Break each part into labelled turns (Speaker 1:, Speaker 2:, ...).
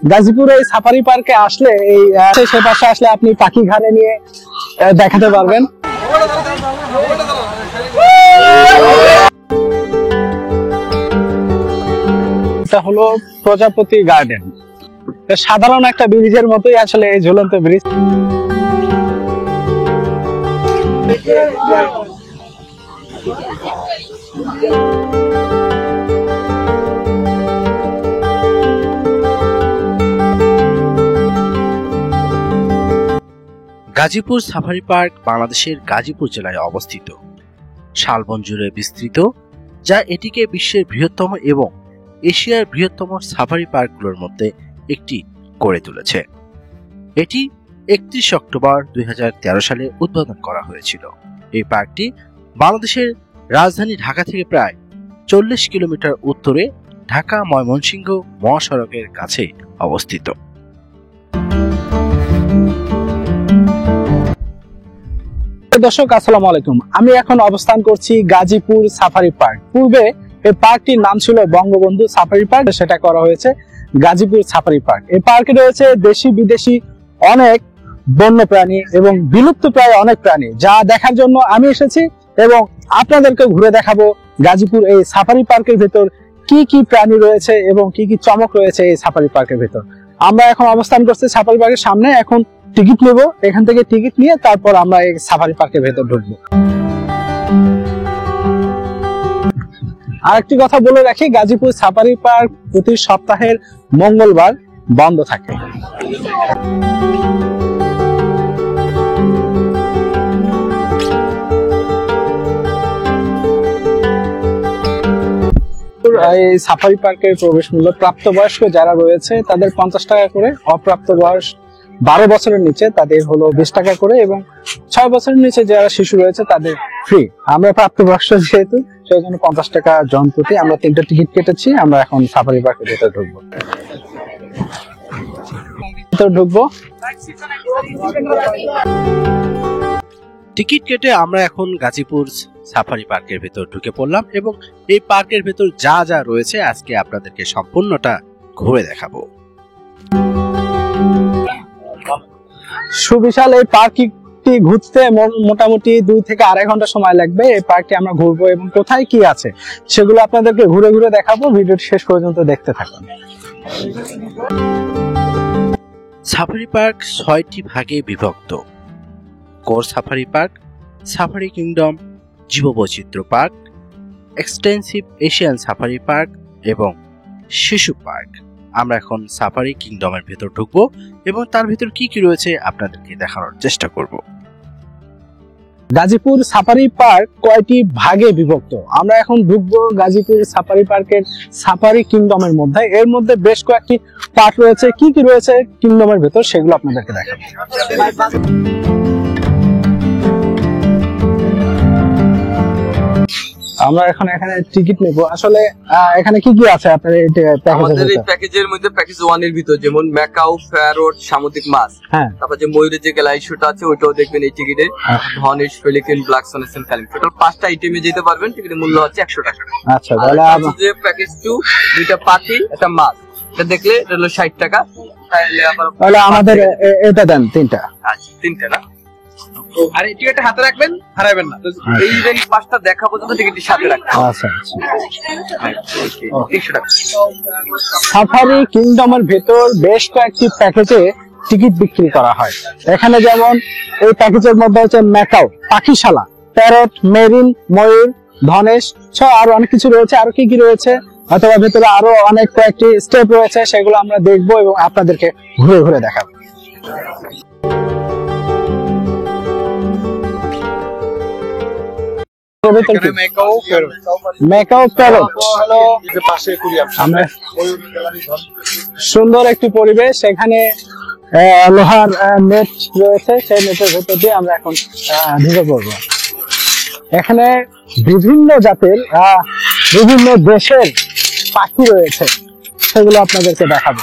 Speaker 1: গাজীপুর এই সাফারি পার্কে আসলে এই সে পাশে আসলে আপনি পাখি ঘাড়ে নিয়ে দেখাতে পারবেন। এটা হলো প্রজাপতি গার্ডেন, সাধারণ একটা ব্রিজের মতোই আসলে এই ঝুলন্ত ব্রিজ।
Speaker 2: গাজীপুর সাফারি পার্ক বাংলাদেশের গাজীপুর জেলায় অবস্থিত, শালবন জুড়ে বিস্তৃত, যা এটিকে বিশ্বের বৃহত্তম এবং এশিয়ার বৃহত্তম সাফারি পার্কগুলোর মধ্যে একটি করে তুলেছে। এটি 31 অক্টোবর 2013 সালে উদ্বোধন করা হয়েছিল। এই পার্কটি বাংলাদেশের রাজধানী ঢাকা থেকে প্রায় 40 কিলোমিটার উত্তরে ঢাকা ময়মনসিংহ মহাসড়কের কাছে অবস্থিত।
Speaker 1: দর্শক আসসালামু আলাইকুম, আমি এখন অবস্থান করছি গাজীপুর সাফারি পার্ক। পূর্বে এই পার্কটির নাম ছিল বঙ্গবন্ধু সাফারি পার্ক, সেটা করা হয়েছে গাজীপুর সাফারি পার্ক। এই পার্কে রয়েছে দেশি বিদেশি অনেক বন্যপ্রাণী এবং বিলুপ্ত প্রায় অনেক প্রাণী, যা দেখার জন্য আমি এসেছি এবং আপনাদেরকে ঘুরে দেখাবো গাজীপুর এই সাফারি পার্কের ভেতর কি কি প্রাণী রয়েছে এবং কি কি চমক রয়েছে এই সাফারি পার্কের ভেতর। আমরা এখন অবস্থান করছি সাফারি পার্কের সামনে। এখন টিকিট নেব, এখান থেকে টিকিট নিয়ে তারপর আমরা এই সাফারি পার্কের ভেতর ঢুকবো। আরেকটি কথা বলে রাখি, গাজীপুর সাফারি পার্ক প্রতি সপ্তাহের মঙ্গলবার বন্ধ থাকে। এই সাফারি পার্কের প্রবেশ মূল্য প্রাপ্তবয়স্ক যারা রয়েছে তাদের 50 টাকা করে, অপ্রাপ্ত বয়স 12 বছরের নিচে তাদের হলো 20 টাকা করে এবং 6 বছরের নিচে যারা শিশু রয়েছে তাদের ফ্রি। আমরা প্রাপ্তবয়স্ক যেহেতু সেই জন্য 50 টাকা জন প্রতি আমরা 3টা টিকিট কেটেছি। আমরা এখন সাফারি পার্কের ভেতরে ঢুকবো।
Speaker 2: টিকিট কেটে আমরা এখন গাজীপুর সাফারি পার্কের ভেতর ঢুকে পড়লাম এবং এই পার্কের ভেতর যা যা রয়েছে আজকে আপনাদেরকে সম্পূর্ণটা ঘুরে দেখাবো।
Speaker 1: সুবিশাল এই পার্কটি ঘুরতে মোটামুটি 2 থেকে 2.5 ঘন্টা সময় লাগবে। এই পার্কটি আমরা ঘুরবো এবং কোথায় কি আছে সেগুলো আপনাদেরকে ঘুরে ঘুরে দেখাবো। ভিডিওটি শেষ পর্যন্ত দেখতে থাকুন।
Speaker 2: সাফারি পার্ক 6টি ভাগে বিভক্ত: core safari park, safari kingdom, জীববৈচিত্র্য park, extensive Asian safari park এবং শিশু পার্ক। আমরা এখন সাফারি কিংডমের ভেতর ঢুকবো এবং তার ভেতর কি কি রয়েছে আপনাদেরকে দেখানোর চেষ্টা করব।
Speaker 1: গাজীপুর সাফারি পার্ক কয়টি ভাগে বিভক্ত? আমরা এখন ঢুকবো গাজীপুর সাফারি পার্কের সাফারি কিংডমের মধ্যে। এর মধ্যে বেশ কয়েকটি পার্ট রয়েছে। কি কি রয়েছে কিংডমের ভেতর সেগুলো আপনাদেরকে দেখাবো। আমরা এখন এখানে টিকিট নেব। আসলে এখানে কি কি আছে আপনাদের
Speaker 3: আমাদের এই প্যাকেজের মধ্যে? প্যাকেজ 1 এর ভিতর যেমন ম্যাকাও, প্যারট, সামুদ্রিক মাছ, তারপর যে ময়ূরের যে গ্যালারি শোটা আছে ওইটাও দেখবেন এই টিকিটে। ধনেশ, পেলিকান, ব্ল্যাক সোনেসেন, কালিম, টোটাল 5টা আইটেমে যেতে পারবেন। টিকিটের মূল্য হচ্ছে 100 টাকা।
Speaker 1: আচ্ছা, তাহলে
Speaker 3: যে প্যাকেজ 2, 2টা পাখি, একটা মাছ, এটা দেখলে এটা হলো 60 টাকা।
Speaker 1: তাহলে আমাদের এটা দেন 3টা।
Speaker 3: আচ্ছা, 3টা না? আর এই টিকিটটা হাতে রাখবেন, হারাবেন না। এই ইভেন্ট 5টা দেখা পর্যন্ত টিকিটটি সাথে রাখবেন।
Speaker 1: আচ্ছা আচ্ছা, 100 টাকা। সাফারি কিংডমের ভেতর বেশ কয়েকটি প্যাকেজে টিকিট বিক্রি করা হয়। এখানে যেমন এই প্যাকেজের মধ্যে হচ্ছে ম্যাকাও, পাখিশালা, প্যারট, মেরিন, ময়ূর, ধনেশ সহ আরো অনেক কিছু রয়েছে। আরো কি কি রয়েছে অথবা ভেতরে আরো অনেক কয়েকটি স্টেপ রয়েছে, সেগুলো আমরা দেখবো এবং আপনাদেরকে ঘুরে ঘুরে দেখাবো। সুন্দর একটি পরিবেশ, এখানে লোহার নেট রয়েছে, সেই নেটের ভেতর দিয়ে আমরা এখন ঢুকে পড়বো। এখানে বিভিন্ন জাতের বিভিন্ন দেশের পাখি রয়েছে, সেগুলো আপনাদেরকে দেখাবো।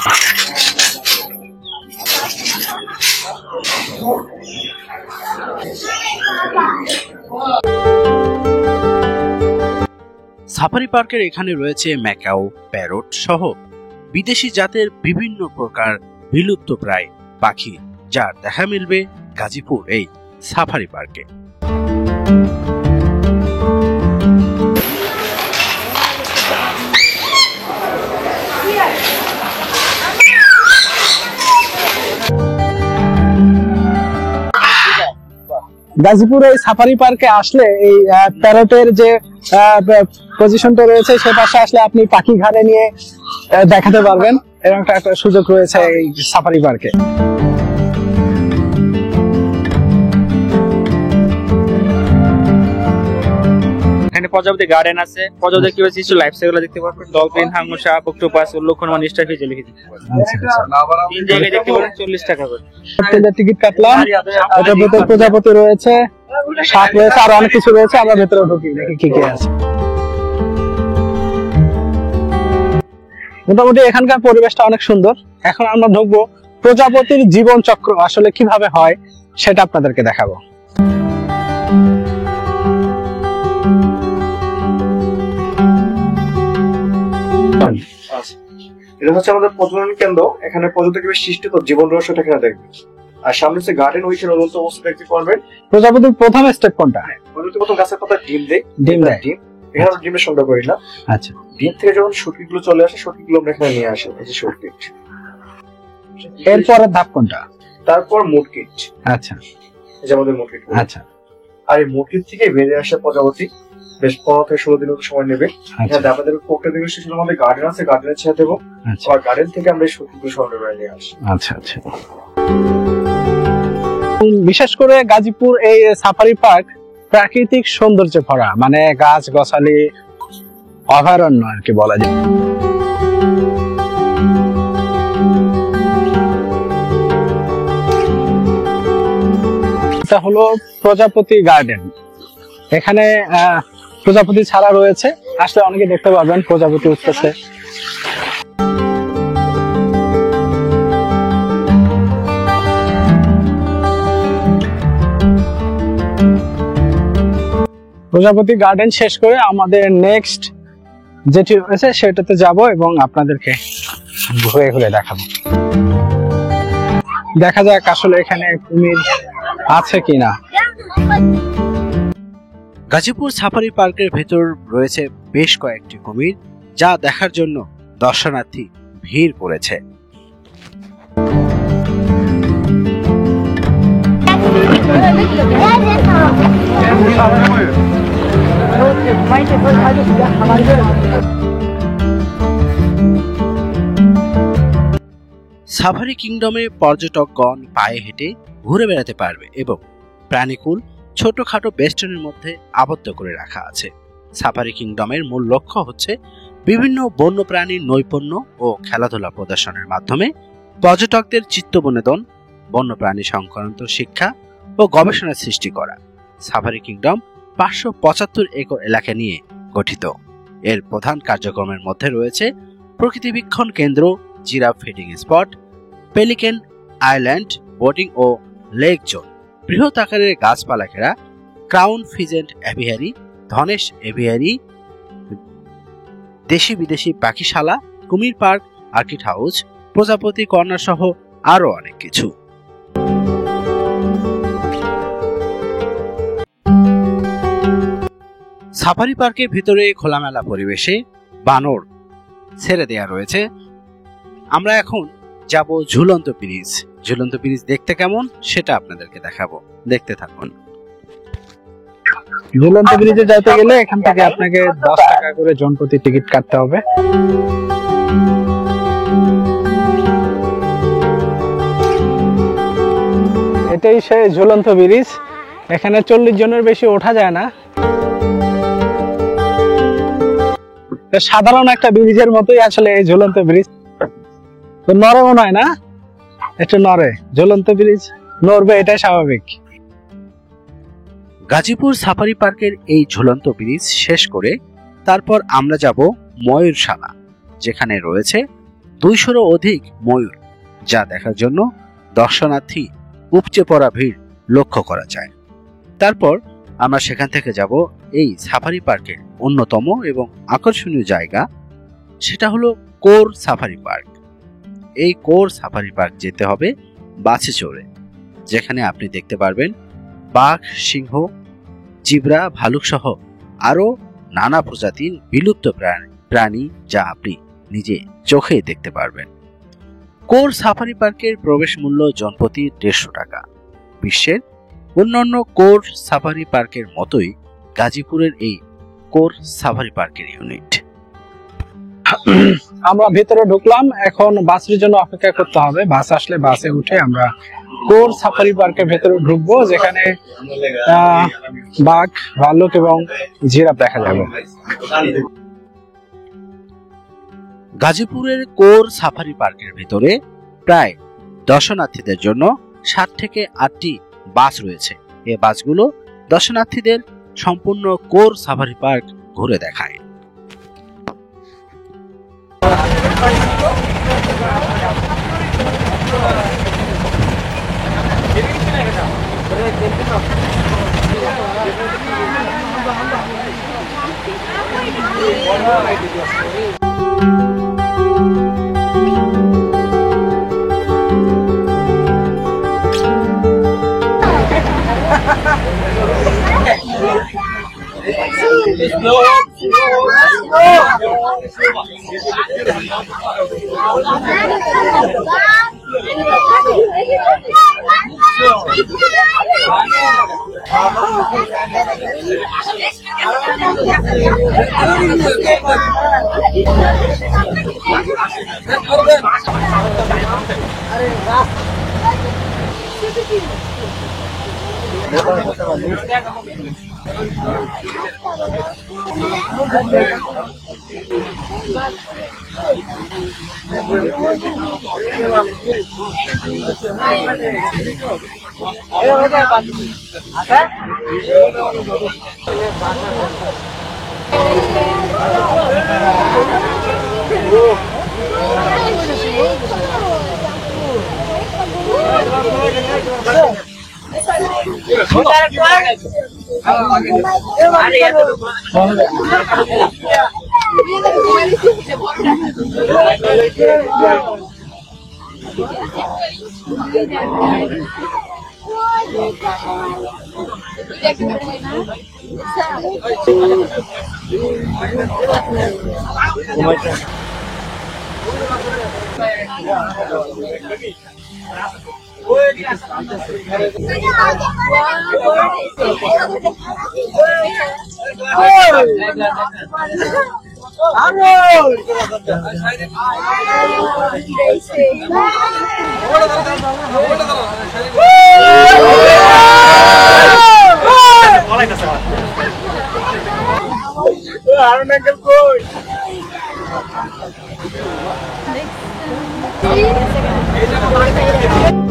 Speaker 2: সাফারি পার্কের এখানে রয়েছে ম্যাকাও, প্যারট সহ বিদেশি জাতের বিভিন্ন প্রকার বিলুপ্ত প্রায় পাখি, যার দেখা মিলবে গাজীপুর এই সাফারি পার্কে।
Speaker 1: গাজীপুর এই সাফারি পার্কে আসলে এই প্যারটের যে পজিশনটা রয়েছে সে পাশে আসলে আপনি পাখি ঘাড়ে নিয়ে দেখাতে পারবেন, এরকম একটা সুযোগ রয়েছে এই সাফারি পার্কে।
Speaker 4: এখানে প্রজাপতি গার্ডেন আছে, প্রজাপতি কি হচ্ছে লাইফ সাইকেল দেখতে পারবেন, ডলফিন, হাঙ্গর সাপ, অক্টোপাস, উল্লক্ষণ, স্টাফি, জেলিফিশ দেখতে পারবেন। তিন জায়গায় দেখতে পারবেন 40 টাকা করে।
Speaker 1: টিকিট কাটলাম, এটার ভিতরে প্রজাপতি রয়েছে, সাপ রয়েছে, আর অনেক কিছু রয়েছে। আমরা ভেতরে ঢুকি, দেখি কি কি আছে। মোটামুটি এখানকার পরিবেশটা অনেক সুন্দর। এখন আমরা ঢুকবো, প্রজাপতির জীবন চক্র আসলে কিভাবে হয় সেটা আপনাদেরকে দেখাবো।
Speaker 5: এটা হচ্ছে আমাদের প্রজনন কেন্দ্র। এখানে প্রজাপতি কিভাবে সৃষ্টি তো জীবন রহস্যটা এখানে দেখবেন। আর সামনে হচ্ছে গার্ডেন, ওইখানে উন্নত অবস্থা দেখতে পারবেন।
Speaker 1: প্রজাপতির প্রথম স্টেপ কোনটা?
Speaker 5: প্রজাপতি প্রথম গাছের পাতা ডিম দেয়।
Speaker 1: ডিম দেয়।
Speaker 5: এখানে আমরা ডিমের সংগ্রহ করি না।
Speaker 1: আচ্ছা,
Speaker 5: ডিম থেকে যখন শুটকিগুলো চলে আসে, শুটকিগুলো আমরা এখানে নিয়ে আসি। এই যে শুটকি।
Speaker 1: এরপরের ধাপ কোনটা?
Speaker 5: তারপর মুটকিট।
Speaker 1: আচ্ছা,
Speaker 5: এই যে আমাদের মুটকিট।
Speaker 1: আচ্ছা।
Speaker 5: আর এই মুটকিট থেকে বেরিয়ে আসে প্রজাপতি। বেশ 15 থেকে 16 দিনের মতো সময় নেবে। এখানে আমাদের প্রক্রিয়া দিবস ছিল, আমাদের গার্ডেন আছে, গার্ডেনের ছেড়ে দেবো। আর গার্ডেন থেকে আমরা এই শুটকিগুলো সংগ্রহ করে নিয়ে আসি।
Speaker 1: আচ্ছা আচ্ছা। বিশেষ করে গাজীপুর এই সাফারি পার্ক প্রাকৃতিক সৌন্দর্যে ভরা, মানে গাছ গাছালি অভয়ারণ্য আর কি বলা যায়। এটা হলো প্রজাপতি গার্ডেন। এখানে প্রজাপতি ছাড়া রয়েছে, আসলে অনেকে দেখতে পারবেন প্রজাপতি উঠতেছে। প্রজাপতি গার্ডেন শেষ করে আমাদের নেক্সট যেটি রয়েছে সেটাতে যাব এবং আপনাদেরকে ঘুরে ঘুরে দেখাবো। দেখা যাক আসলে এখানে কুমির আছে কিনা।
Speaker 2: গাজীপুর সাফারি পার্কের ভেতর রয়েছে বেশ কয়েকটি কুমির, যা দেখার জন্য দর্শনার্থী ভিড় করেছে। সাফারি কিংডমে পর্যটকগণ পায়ে হেঁটে ঘুরে বেড়াতে পারবে এবং প্রাণীকুল ছোটখাটো বেষ্টনের মধ্যে আবদ্ধ করে রাখা আছে। সাফারি কিংডমের মূল লক্ষ্য হচ্ছে বিভিন্ন বন্যপ্রাণীর নৈপুণ্য ও খেলাধুলা প্রদর্শনের মাধ্যমে পর্যটকদের চিত্তবিনোদন, বন্যপ্রাণী সংক্রান্ত শিক্ষা ও গবেষণা সৃষ্টি করা। সাফারি কিংডম 575 একর এলাকা নিয়ে গঠিত। এর প্রধান কার্যক্রমের মধ্যে রয়েছে প্রকৃতিবীক্ষণ কেন্দ্র, giraffe feeding spot, pelican island, boating ও লেক জোন, বৃহৎ আকারের গাছপালা ঘেরা ক্রাউন ফিজেন্ট এভিয়ারি, ধনেশ এভিয়ারি, দেশি বিদেশি পাখিশালা, কুমির পার্ক, আর্কিড হাউস, প্রজাপতি কর্নার সহ আরো অনেক কিছু। সাফারি পার্কের ভিতরে খোলামেলা পরিবেশে বানর ছেড়ে দেয়া রয়েছে। আমরা এখন যাব ঝুলন্ত ব্রিজ। ঝুলন্ত ব্রিজ দেখতে কেমন সেটা আপনাদেরকে দেখাবো, দেখতে থাকুন।
Speaker 1: ঝুলন্ত ব্রিজে যেতে গেলে এখান থেকে আপনাকে 10 টাকা করে জনপ্রতি টিকিট কাটতে হবে। এটাই সেই ঝুলন্ত ব্রিজ। এখানে 40 জনের বেশি ওঠা যায় না। সাধারণ একটা ব্রিজের মতোই আসলে এই ঝুলন্ত ব্রিজ। তো নড়ে মনে হয় না, একটু নড়ে। ঝুলন্ত ব্রিজ নড়বে, এটাই স্বাভাবিক।
Speaker 2: গাজীপুর সাফারি পার্কের এই ঝুলন্ত ব্রিজ শেষ করে তারপর আমরা যাব ময়ূরশালা, যেখানে রয়েছে 200-রও অধিক ময়ূর, যা দেখার জন্য দর্শনার্থী উপচে পড়া ভিড় লক্ষ্য করা যায়। তারপর আমরা সেখান থেকে যাব এই সাফারি পার্কের অন্যতম এবং আকর্ষণীয় জায়গা, সেটা হলো কোর সাফারি পার্ক। এই কোর সাফারি পার্ক যেতে হবে বাসে চড়ে, যেখানে আপনি দেখতে পারবেন বাঘ, সিংহ, জিব্রা, ভালুক সহ আরো নানা প্রজাতির বিলুপ্ত প্রাণী যা আপনি নিজে চোখে দেখতে পারবেন। কোর সাফারি পার্কের প্রবেশ মূল্য জনপ্রতি 150 টাকা। বিশ্বের অন্যান্য কোর সাফারি পার্কের মতোই গাজীপুরের এই কোর সাফারি পার্কের ইউনিট।
Speaker 1: আমরা ভেতরে ঢুকলাম, এখন বাসের জন্য অপেক্ষা করতে হবে। বাস আসলে বাসে উঠে আমরা কোর সাফারি পার্কের ভেতরে ঢুকবো, যেখানে বাঘ, ভাল্লুক এবং জিরাফ দেখা যাবে।
Speaker 2: গাজীপুরের কোর সাফারি পার্কের ভেতরে প্রায় দর্শনার্থীদের জন্য 7 থেকে 8টি বাস রয়েছে। এই বাসগুলো দর্শনার্থীদের সম্পূর্ণ কোর সাফারি পার্ক ঘুরে দেখায়।
Speaker 6: Next.